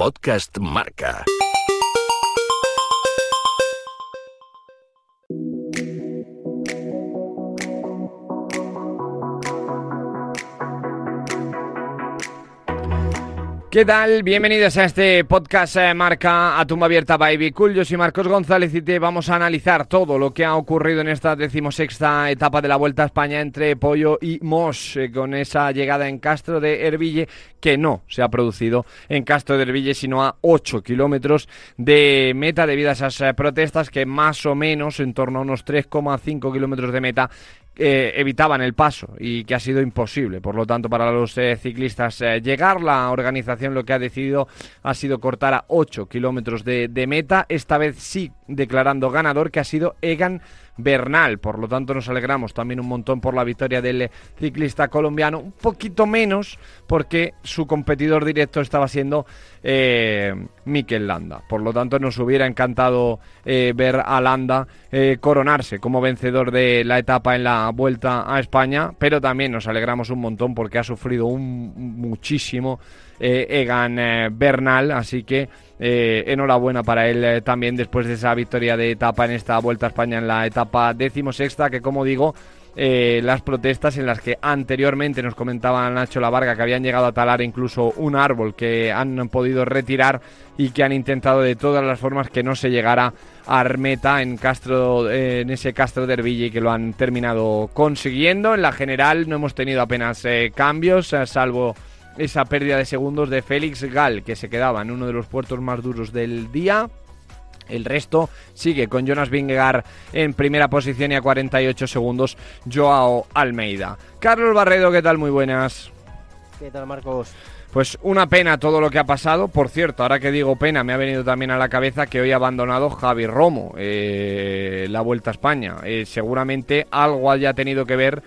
Podcast Marca. ¿Qué tal? Bienvenidos a este podcast Marca a tumba abierta by Be Cool. Yo soy Marcos González y te vamos a analizar todo lo que ha ocurrido en esta 16ª etapa de la Vuelta a España entre Pollo y Mos, con esa llegada en Castro de Herville que no se ha producido en Castro de Herville, sino a 8 kilómetros de meta debido a esas protestas que más o menos en torno a unos 3,5 kilómetros de meta evitaban el paso y que ha sido imposible, por lo tanto, para los ciclistas llegar. La organización lo que ha decidido ha sido cortar a 8 kilómetros de meta, esta vez sí declarando ganador, que ha sido Egan Bernal. Por lo tanto, nos alegramos también un montón por la victoria del ciclista colombiano, un poquito menos porque su competidor directo estaba siendo Mikel Landa. Por lo tanto, nos hubiera encantado ver a Landa coronarse como vencedor de la etapa en la Vuelta a España, pero también nos alegramos un montón porque ha sufrido muchísimo Egan Bernal, así que enhorabuena para él también después de esa victoria de etapa en esta Vuelta a España en la etapa 16ª, que como digo, las protestas en las que anteriormente nos comentaba Nacho Lavarga que habían llegado a talar incluso un árbol que han podido retirar y que han intentado de todas las formas que no se llegara a meta en ese Castro de Herville, y que lo han terminado consiguiendo. En la general no hemos tenido apenas cambios, salvo esa pérdida de segundos de Félix Gal, que se quedaba en uno de los puertos más duros del día. El resto sigue con Jonas Vingegaard en primera posición y a 48 segundos Joao Almeida. Carlos Barredo, ¿qué tal? Muy buenas. ¿Qué tal, Marcos? Pues una pena todo lo que ha pasado. Por cierto, ahora que digo pena, me ha venido también a la cabeza que hoy ha abandonado Javi Romo la Vuelta a España. Seguramente algo haya tenido que ver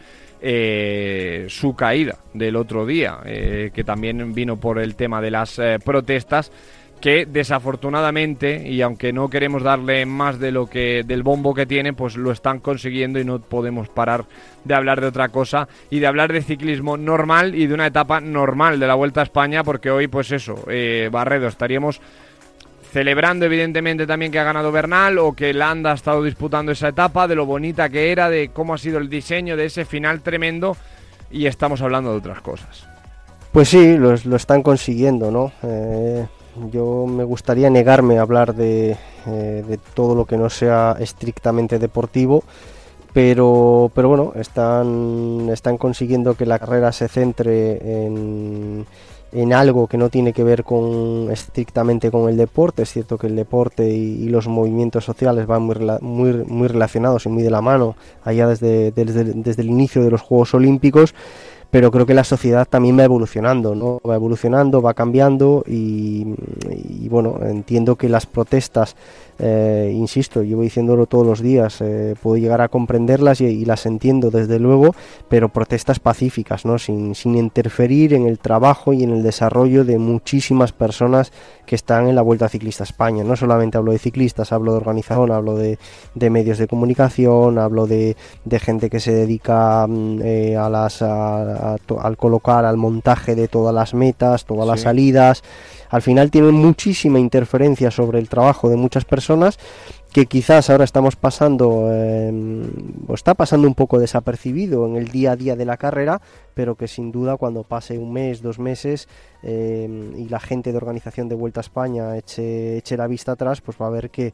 su caída del otro día, que también vino por el tema de las protestas, que desafortunadamente, y aunque no queremos darle más de del bombo que tiene, pues lo están consiguiendo y no podemos parar de hablar de otra cosa y de hablar de ciclismo normal y de una etapa normal de la Vuelta a España, porque hoy, pues eso, Barredo, estaríamos celebrando evidentemente también que ha ganado Bernal, o que Landa ha estado disputando esa etapa, de lo bonita que era, de cómo ha sido el diseño de ese final tremendo, y estamos hablando de otras cosas. Pues sí, lo están consiguiendo, ¿no? Yo me gustaría negarme a hablar de todo lo que no sea estrictamente deportivo, pero bueno, están consiguiendo que la carrera se centre en algo que no tiene que ver estrictamente con el deporte. Es cierto que el deporte y los movimientos sociales van muy relacionados y muy de la mano, allá desde el inicio de los Juegos Olímpicos, pero creo que la sociedad también va evolucionando, ¿no? Va evolucionando, va cambiando y bueno, entiendo que las protestas, insisto, llevo diciéndolo todos los días, puedo llegar a comprenderlas y las entiendo desde luego, pero protestas pacíficas, ¿no? Sin interferir en el trabajo y en el desarrollo de muchísimas personas que están en la Vuelta Ciclista a España. No solamente hablo de ciclistas, hablo de organización, hablo de medios de comunicación, hablo de gente que se dedica al colocar, al montaje de todas las metas, todas las salidas. Al final tienen muchísima interferencia sobre el trabajo de muchas personas, que quizás ahora estamos pasando, o está pasando un poco desapercibido en el día a día de la carrera, pero que sin duda cuando pase un mes, 2 meses, y la gente de organización de Vuelta a España eche la vista atrás, pues va a ver que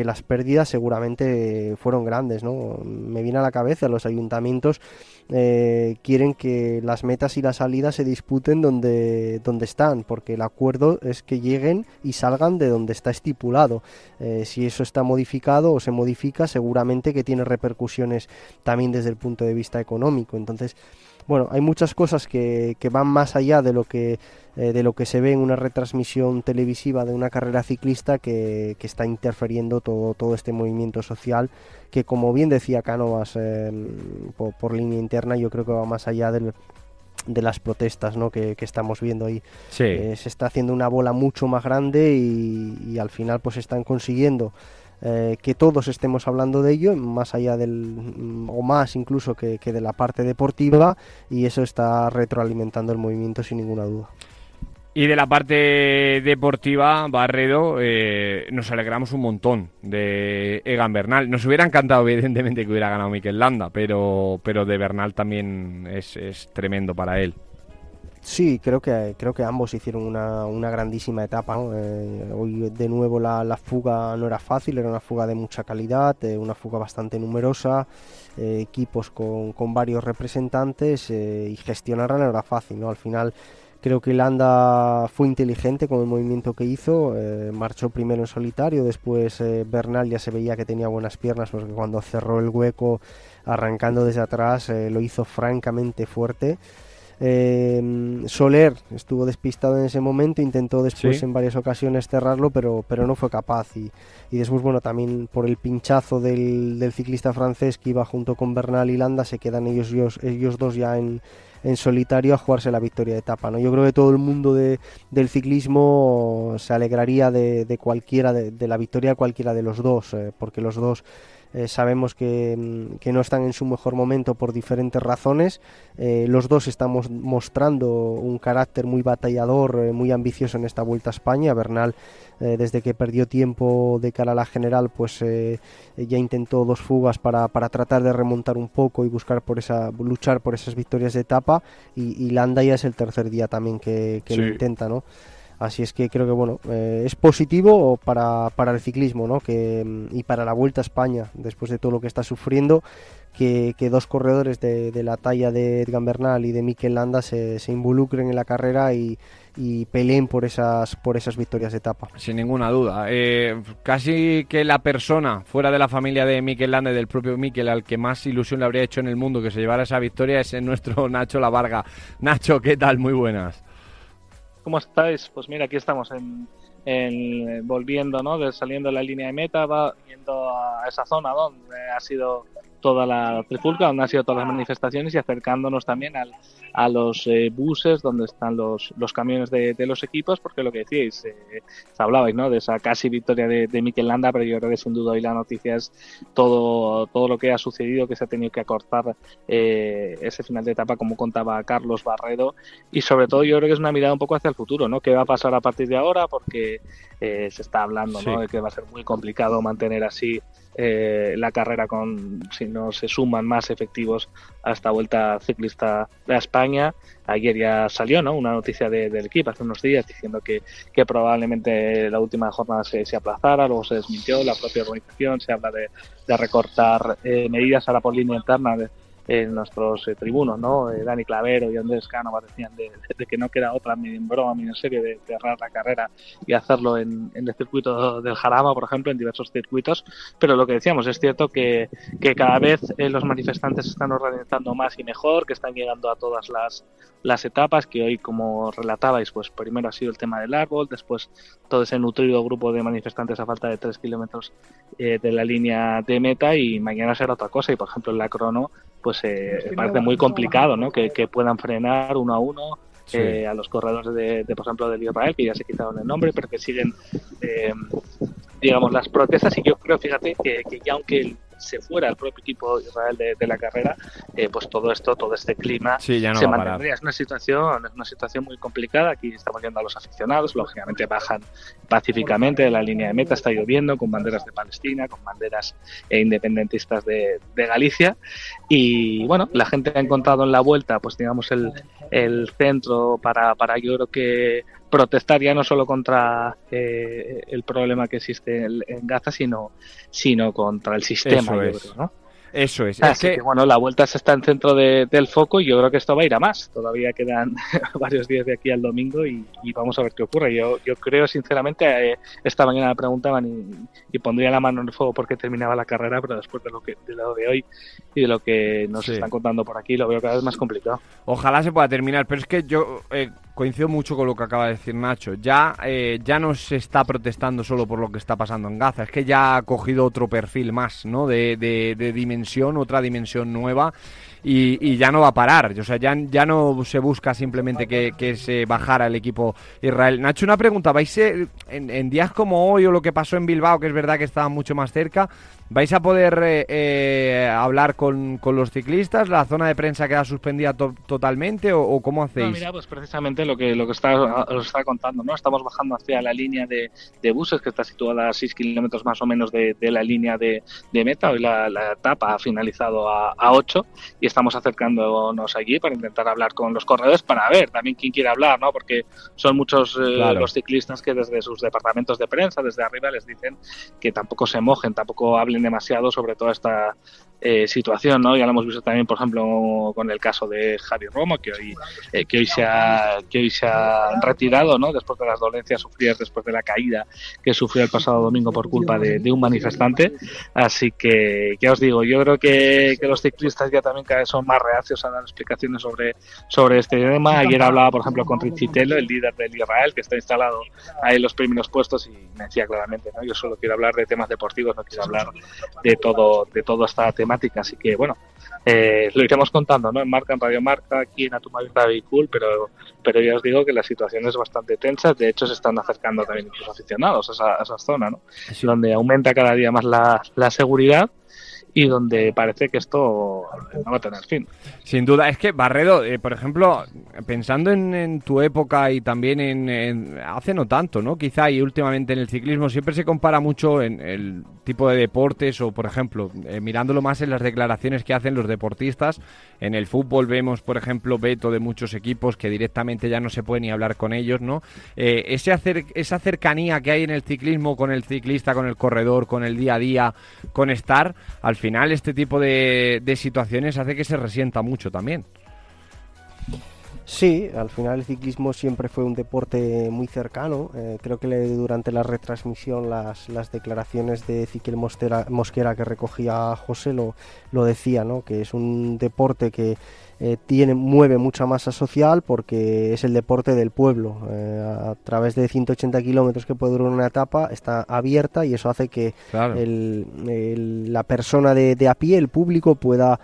las pérdidas seguramente fueron grandes, ¿no? Me viene a la cabeza, los ayuntamientos quieren que las metas y las salidas se disputen donde están, porque el acuerdo es que lleguen y salgan de donde está estipulado. Si eso está modificado o se modifica, seguramente que tiene repercusiones también desde el punto de vista económico. Entonces, bueno, hay muchas cosas que van más allá de lo que se ve en una retransmisión televisiva de una carrera ciclista, que está interfiriendo todo este movimiento social, que, como bien decía Cánovas, por línea interna, yo creo que va más allá de las protestas, ¿no? que estamos viendo ahí. Sí. Se está haciendo una bola mucho más grande y al final pues están consiguiendo que todos estemos hablando de ello, más allá o más incluso que de la parte deportiva, y eso está retroalimentando el movimiento sin ninguna duda. Y de la parte deportiva, Barredo, nos alegramos un montón de Egan Bernal. Nos hubiera encantado, evidentemente, que hubiera ganado Mikel Landa, pero de Bernal también es tremendo para él. Sí, creo que ambos hicieron una grandísima etapa, ¿no? Hoy de nuevo la fuga no era fácil, era una fuga de mucha calidad, una fuga bastante numerosa, equipos con varios representantes, y gestionarla no era fácil, ¿no? Al final creo que Landa fue inteligente con el movimiento que hizo, marchó primero en solitario, después Bernal ya se veía que tenía buenas piernas, porque cuando cerró el hueco arrancando desde atrás lo hizo francamente fuerte. Soler estuvo despistado en ese momento, intentó después en varias ocasiones cerrarlo, pero no fue capaz, y después, bueno, también por el pinchazo del ciclista francés que iba junto con Bernal y Landa, se quedan ellos dos ya en solitario a jugarse la victoria de etapa, ¿no? Yo creo que todo el mundo del ciclismo se alegraría de cualquiera de la victoria de cualquiera de los dos, porque los dos sabemos que no están en su mejor momento por diferentes razones. Los dos estamos mostrando un carácter muy batallador, muy ambicioso en esta Vuelta a España. Bernal, desde que perdió tiempo de cara a la general, pues ya intentó 2 fugas para tratar de remontar un poco y luchar por esas victorias de etapa, y Landa ya es el tercer día también que lo intenta, ¿no? Así es que creo que bueno, es positivo para el ciclismo, ¿no? Y para la Vuelta a España, después de todo lo que está sufriendo, que 2 corredores de la talla de Egan Bernal y de Mikel Landa se involucren en la carrera y peleen por esas victorias de etapa. Sin ninguna duda. Casi que la persona fuera de la familia de Mikel Landa y del propio Mikel al que más ilusión le habría hecho en el mundo que se llevara esa victoria es nuestro Nacho Lavarga. Nacho, ¿qué tal? Muy buenas. ¿Cómo estáis? Pues mira, aquí estamos volviendo, ¿no? Saliendo de la línea de meta, va yendo a esa zona donde ha sido toda la trifulca, donde han sido todas las manifestaciones, y acercándonos también a los buses donde están los camiones de los equipos, porque lo que decíais, hablabais, ¿no? De esa casi victoria de Mikel Landa, pero yo creo que sin duda hoy la noticia es todo lo que ha sucedido, que se ha tenido que acortar ese final de etapa, como contaba Carlos Barredo, y sobre todo yo creo que es una mirada un poco hacia el futuro, ¿no? ¿Qué va a pasar a partir de ahora? Porque se está hablando, ¿no? De que va a ser muy complicado mantener así la carrera si no se suman más efectivos a esta Vuelta Ciclista de España. Ayer ya salió, ¿no?, una noticia del equipo hace unos días diciendo que probablemente la última jornada se aplazara, luego se desmintió la propia organización, se habla de recortar medidas ahora por línea interna nuestros tribunos, ¿no? Dani Clavero y Andrés Cánova decían de que no queda otra, ni en broma ni en serio, de cerrar la carrera y hacerlo en el circuito del Jarama, por ejemplo, en diversos circuitos. Pero lo que decíamos, es cierto que cada vez los manifestantes se están organizando más y mejor, que están llegando a todas las etapas, que hoy, como relatabais, pues primero ha sido el tema del árbol, después todo ese nutrido grupo de manifestantes a falta de 3 kilómetros de la línea de meta, y mañana será otra cosa. Y por ejemplo en la crono pues parece muy complicado, ¿no?, que puedan frenar uno a uno a los corredores de por ejemplo del Israel, que ya se quitaron el nombre, pero que siguen digamos las protestas. Y yo creo, fíjate, que ya aunque se fuera el propio equipo Israel de la carrera, pues todo este clima ya no se va mantendría. Es una situación muy complicada. Aquí estamos viendo a los aficionados, lógicamente bajan pacíficamente de la línea de meta, está lloviendo, con banderas de Palestina, con banderas independentistas de Galicia, y bueno, la gente ha encontrado en la vuelta, pues digamos el centro para yo creo que protestar ya no solo contra el problema que existe en Gaza, sino contra el sistema. Yo creo, ¿no? Eso es. Así que bueno, la vuelta está en centro del foco, y yo creo que esto va a ir a más. Todavía quedan varios días de aquí al domingo, y vamos a ver qué ocurre. Yo creo, sinceramente, esta mañana me preguntaban y pondría la mano en el fuego porque terminaba la carrera, pero después de lo de hoy y de lo que nos están contando por aquí, lo veo cada vez más complicado. Ojalá se pueda terminar, pero es que yo coincido mucho con lo que acaba de decir Nacho. Ya no se está protestando solo por lo que está pasando en Gaza, es que ya ha cogido otro perfil más, ¿no?, de dimensión, otra dimensión nueva, y ya no va a parar. O sea, ya no se busca simplemente que se bajara el equipo Israel. Nacho, una pregunta, ¿vais en días como hoy o lo que pasó en Bilbao, que es verdad que estaba mucho más cerca, ¿Vais a poder hablar con los ciclistas? ¿La zona de prensa queda suspendida totalmente o cómo hacéis? No, mira, pues precisamente lo que os está contando, ¿no? Estamos bajando hacia la línea de buses, que está situada a 6 kilómetros más o menos de la línea de meta. Hoy la etapa ha finalizado a 8 y estamos acercándonos allí para intentar hablar con los corredores, para ver también quién quiere hablar, ¿no? Porque son muchos los ciclistas que desde sus departamentos de prensa, desde arriba, les dicen que tampoco se mojen, tampoco hablen demasiado sobre toda esta situación, ¿no? Ya lo hemos visto también, por ejemplo, con el caso de Javi Romo, que hoy se ha retirado, ¿no? Después de las dolencias sufridas después de la caída que sufrió el pasado domingo por culpa de un manifestante. Así que ya os digo, yo creo que los ciclistas ya también cada vez son más reacios a dar explicaciones sobre este tema. Ayer hablaba, por ejemplo, con Richie Tello, el líder del Israel, que está instalado ahí en los primeros puestos, y me decía claramente, ¿no? Yo solo quiero hablar de temas deportivos, no quiero hablar de toda esta temática. Así que bueno, lo iremos contando, ¿no? En Marca, en Radio Marca, aquí en Atumavierta Bicul, pero ya os digo que la situación es bastante tensa. De hecho, se están acercando también incluso aficionados a esa zona, ¿no? Sí. Donde aumenta cada día más la seguridad y donde parece que esto no va a tener fin. Sin duda, es que Barredo, por ejemplo, pensando en tu época y también en hace no tanto, ¿no? Quizá y últimamente en el ciclismo siempre se compara mucho en el tipo de deportes o, por ejemplo, mirándolo más en las declaraciones que hacen los deportistas. En el fútbol vemos, por ejemplo, veto de muchos equipos que directamente ya no se puede ni hablar con ellos, ¿no? Esa cercanía que hay en el ciclismo con el ciclista, con el corredor, con el día a día, con estar, al final este tipo de situaciones hace que se resienta mucho también. Sí, al final el ciclismo siempre fue un deporte muy cercano. Creo que durante la retransmisión las declaraciones de Ezequiel Mosquera que recogía José lo decía, ¿no? Que es un deporte que mueve mucha masa social porque es el deporte del pueblo. A través de 180 kilómetros que puede durar una etapa, está abierta, y eso hace que claro, la persona de a pie, el público, pueda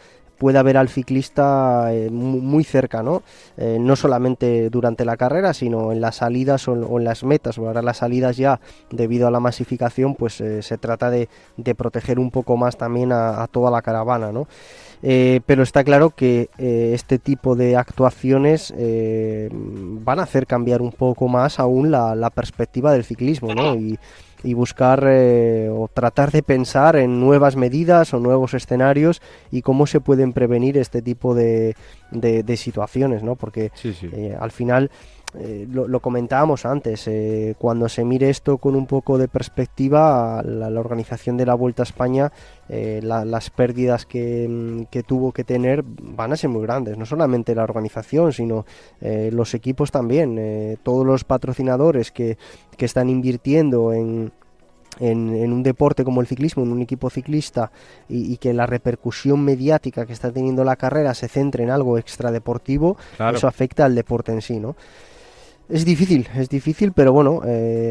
ver al ciclista muy cerca, ¿no? No solamente durante la carrera, sino en las salidas o en las metas. Ahora las salidas ya, debido a la masificación, pues se trata de proteger un poco más también a toda la caravana, ¿no? Pero está claro que este tipo de actuaciones van a hacer cambiar un poco más aún la perspectiva del ciclismo, ¿no? Y buscar o tratar de pensar en nuevas medidas o nuevos escenarios y cómo se pueden prevenir este tipo de situaciones, ¿no? Porque sí. Al final lo comentábamos antes, cuando se mire esto con un poco de perspectiva, la organización de la Vuelta a España, las pérdidas que tuvo que tener van a ser muy grandes, no solamente la organización, sino los equipos también, todos los patrocinadores que están invirtiendo en un deporte como el ciclismo, en un equipo ciclista, y que la repercusión mediática que está teniendo la carrera se centre en algo extradeportivo, claro, eso afecta al deporte en sí, ¿no? Es difícil, pero bueno,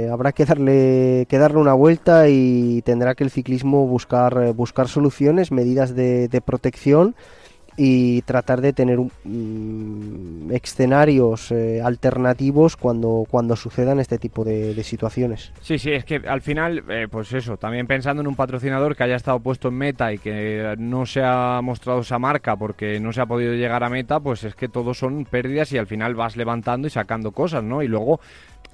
habrá que darle una vuelta, y tendrá que el ciclismo buscar soluciones, medidas de protección, y tratar de tener escenarios alternativos cuando sucedan este tipo de situaciones. Sí, es que al final, pues eso, también pensando en un patrocinador que haya estado puesto en meta y que no se ha mostrado esa marca porque no se ha podido llegar a meta, pues es que todos son pérdidas, y al final vas levantando y sacando cosas, ¿no? Y luego,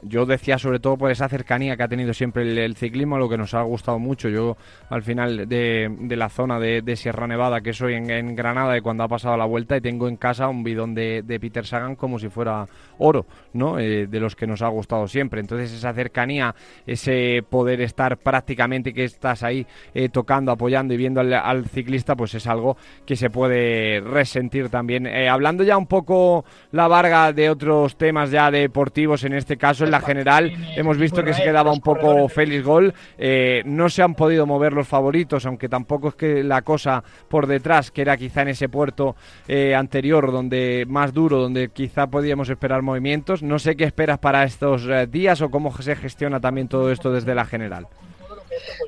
yo decía sobre todo por esa cercanía que ha tenido siempre el ciclismo, lo que nos ha gustado mucho. Yo al final de la zona de Sierra Nevada, que soy en Granada, y cuando ha pasado la Vuelta, y tengo en casa un bidón de Peter Sagan como si fuera oro, ¿no? De los que nos ha gustado siempre. Entonces esa cercanía, ese poder estar prácticamente, que estás ahí tocando, apoyando y viendo al ciclista, pues es algo que se puede resentir también. Hablando ya un poco, la Varga, de otros temas ya deportivos, en este caso en la general hemos visto que se quedaba un poco Félix Gol, no se han podido mover los favoritos, aunque tampoco es que la cosa por detrás, que era quizá en ese puerto anterior, donde más duro, donde quizá podíamos esperar movimientos. No sé qué esperas para estos días, o cómo se gestiona también todo esto desde la general.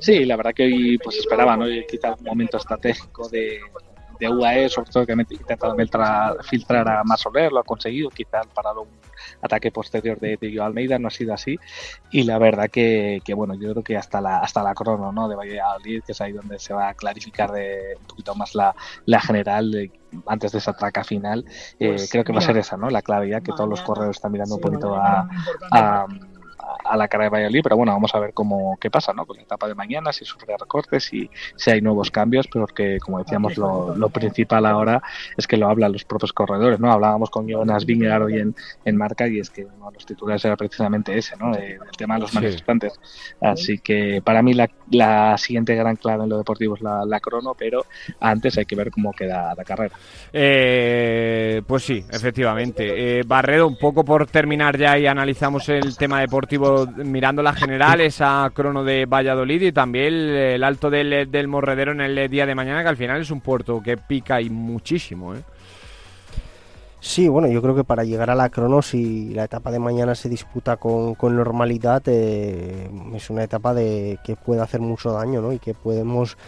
Sí, la verdad que hoy pues esperaba, ¿no? Quizá un momento estratégico de de UAE, sobre todo, que ha intentado filtrar a Marc Soler, lo ha conseguido, quizá al parado un ataque posterior de Joao Almeida, no ha sido así, y la verdad que bueno, yo creo que hasta la crono, ¿no?, de Valladolid, que es ahí donde se va a clarificar un poquito más la general, antes de esa traca final, creo que va a ser esa, ¿no?, la clave, ya que todos los corredores están mirando un poquito a la carrera de Valladolid, pero bueno, vamos a ver qué pasa, ¿no?, con la etapa de mañana, si sufre recortes, si hay nuevos cambios, pero que, como decíamos, lo principal ahora es que lo hablan los propios corredores, ¿no? Hablábamos con Jonas Vingegaard hoy en Marca, y es que uno de los titulares era precisamente ese, ¿no?, el tema de los manifestantes. Así que para mí la siguiente gran clave en lo deportivo es la crono, pero antes hay que ver cómo queda la carrera. Pues sí, efectivamente. Barredo, un poco por terminar ya y analizamos el tema deportivo mirando la general, esa crono de Valladolid y también el alto del Morredero en el día de mañana, que al final es un puerto que pica y muchísimo, ¿eh? Sí, bueno, yo creo que para llegar a la crono, si la etapa de mañana se disputa con normalidad, es una etapa que puede hacer mucho daño, ¿no? Y que podemos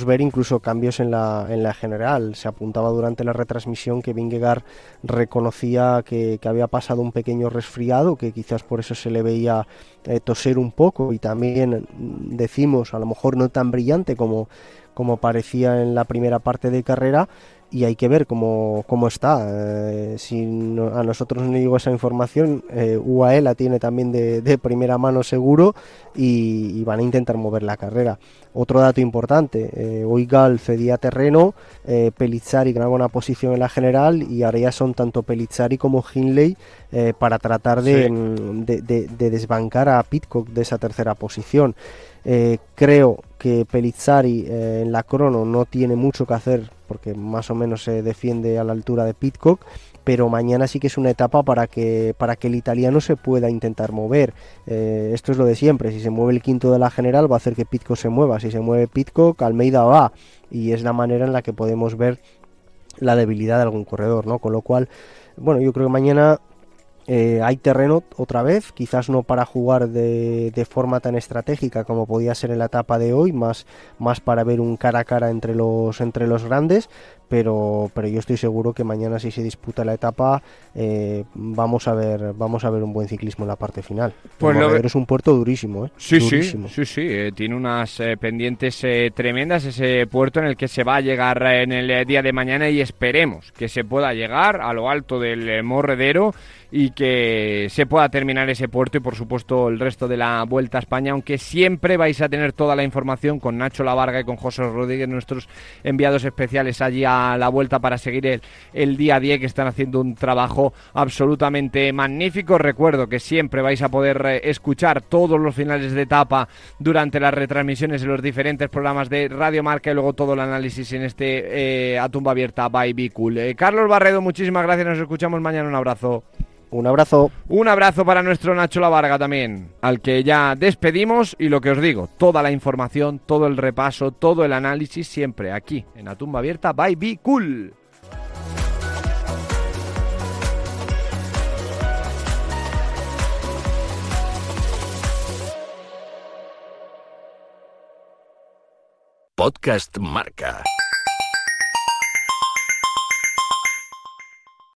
ver incluso cambios en la general. Se apuntaba durante la retransmisión que Vingegaard reconocía que había pasado un pequeño resfriado, que quizás por eso se le veía toser un poco, y también decimos, a lo mejor no tan brillante como parecía en la primera parte de carrera, y hay que ver cómo está. Si a nosotros no llegó esa información, UAE la tiene también de primera mano seguro, y van a intentar mover la carrera. Otro dato importante, hoy Gal cedía terreno, Pellizzari ganaba una posición en la general, y ahora ya son tanto Pellizzari como Hindley para tratar de desbancar a Pidcock de esa tercera posición. Creo que Pellizzari en la crono no tiene mucho que hacer, porque más o menos se defiende a la altura de Pidcock, pero mañana sí que es una etapa para que el italiano se pueda intentar mover. Esto es lo de siempre, si se mueve el quinto de la general va a hacer que Pidcock se mueva, si se mueve Pidcock, Almeida va, y es la manera en la que podemos ver la debilidad de algún corredor, ¿no? Con lo cual, bueno, yo creo que mañana hay terreno otra vez, quizás no para jugar de forma tan estratégica como podía ser en la etapa de hoy, más para ver un cara a cara entre los grandes, pero yo estoy seguro que mañana, si se disputa la etapa, vamos a ver un buen ciclismo en la parte final. Pues es un puerto durísimo, ¿eh? Sí, durísimo. Sí, tiene unas pendientes tremendas ese puerto en el que se va a llegar en el día de mañana, y esperemos que se pueda llegar a lo alto del Morredero y que se pueda terminar ese puerto, y por supuesto el resto de la Vuelta a España, aunque siempre vais a tener toda la información con Nacho Lavarga y con José Rodríguez, nuestros enviados especiales allí a la Vuelta, para seguir el día a día, que están haciendo un trabajo absolutamente magnífico. Recuerdo que siempre vais a poder escuchar todos los finales de etapa durante las retransmisiones en los diferentes programas de Radio Marca, y luego todo el análisis en este A Tumba Abierta by Be Cool. Carlos Barredo, muchísimas gracias, nos escuchamos mañana, un abrazo. Un abrazo. Un abrazo para nuestro Nacho Lavarga también, al que ya despedimos, y lo que os digo, toda la información, todo el repaso, todo el análisis, siempre aquí, en A Tumba Abierta by Be Cool. Podcast Marca.